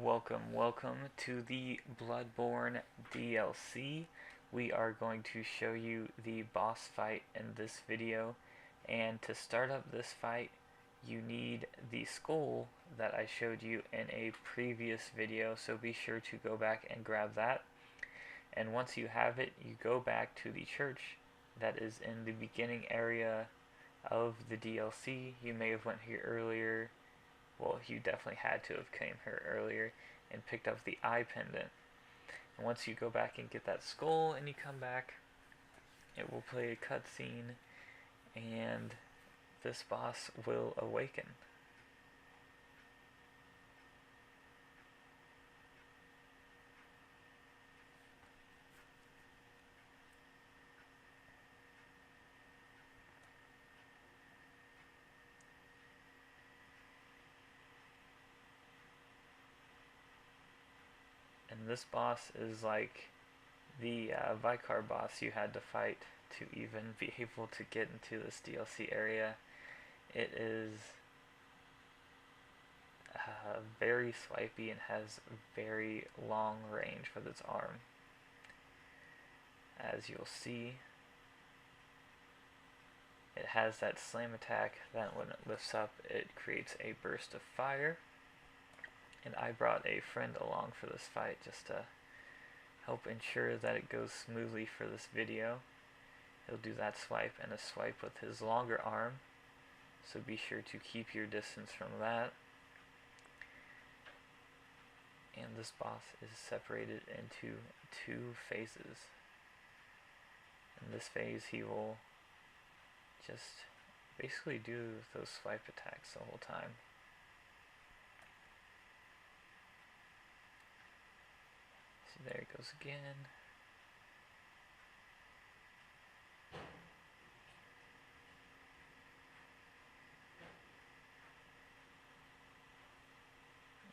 Welcome to the Bloodborne DLC. We are going to show you the boss fight in this video, and to start up this fight you need the skull that I showed you in a previous video, so be sure to go back and grab that. And once you have it, you go back to the church that is in the beginning area of the DLC. You may have went here earlier. Well, you definitely had to have came here earlier and picked up the eye pendant. And once you go back and get that skull and you come back, it will play a cutscene and this boss will awaken. And this boss is like the Vicar boss you had to fight to even be able to get into this DLC area. It is very swipey and has very long range with its arm. As you'll see, it has that slam attack that when it lifts up it creates a burst of fire. And I brought a friend along for this fight just to help ensure that it goes smoothly for this video. He'll do that swipe and a swipe with his longer arm, so be sure to keep your distance from that. And this boss is separated into two phases. In this phase he will just basically do those swipe attacks the whole time. So there it goes again.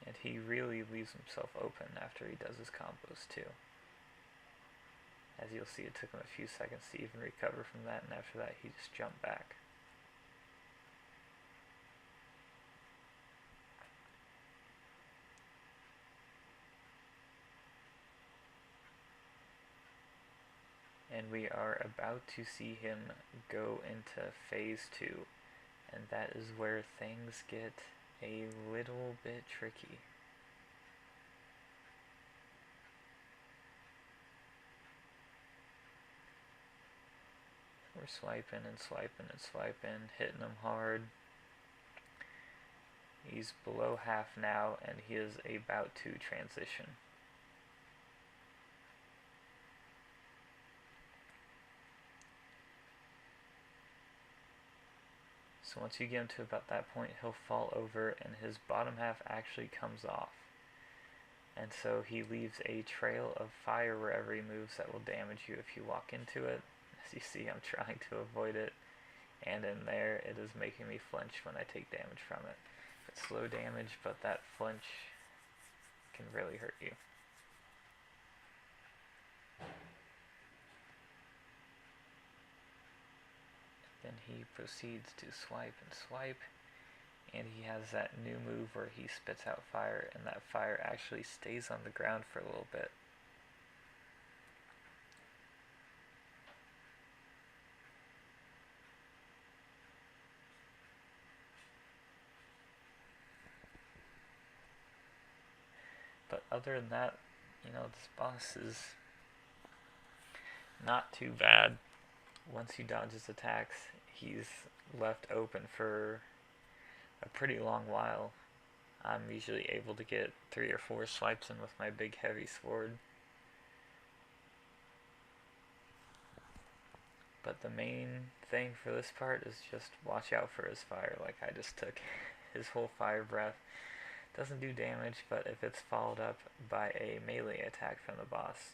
And he really leaves himself open after he does his combos too. As you'll see, it took him a few seconds to even recover from that, and after that he just jumped back. And we are about to see him go into phase 2, and that is where things get a little bit tricky. We're swiping and swiping and swiping, hitting him hard. He's below half now, and he is about to transition. So once you get him to about that point, he'll fall over and his bottom half actually comes off. And so he leaves a trail of fire wherever he moves that will damage you if you walk into it. As you see, I'm trying to avoid it, and in there it is making me flinch when I take damage from it. It's slow damage, but that flinch can really hurt you. Then he proceeds to swipe and swipe, and he has that new move where he spits out fire, and that fire actually stays on the ground for a little bit. But other than that, this boss is not too bad. Once he dodges attacks, he's left open for a pretty long while. I'm usually able to get 3 or 4 swipes in with my big heavy sword. But the main thing for this part is just watch out for his fire, like I just took. His whole fire breath doesn't do damage, but if it's followed up by a melee attack from the boss,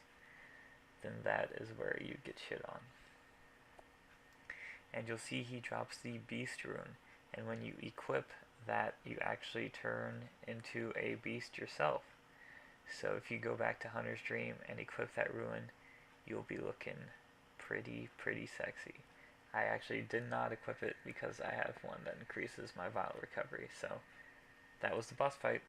then that is where you get shit on. And you'll see he drops the beast rune, and when you equip that, you actually turn into a beast yourself. So if you go back to Hunter's Dream and equip that rune, you'll be looking pretty sexy. I actually did not equip it because I have one that increases my vial recovery, so that was the boss fight.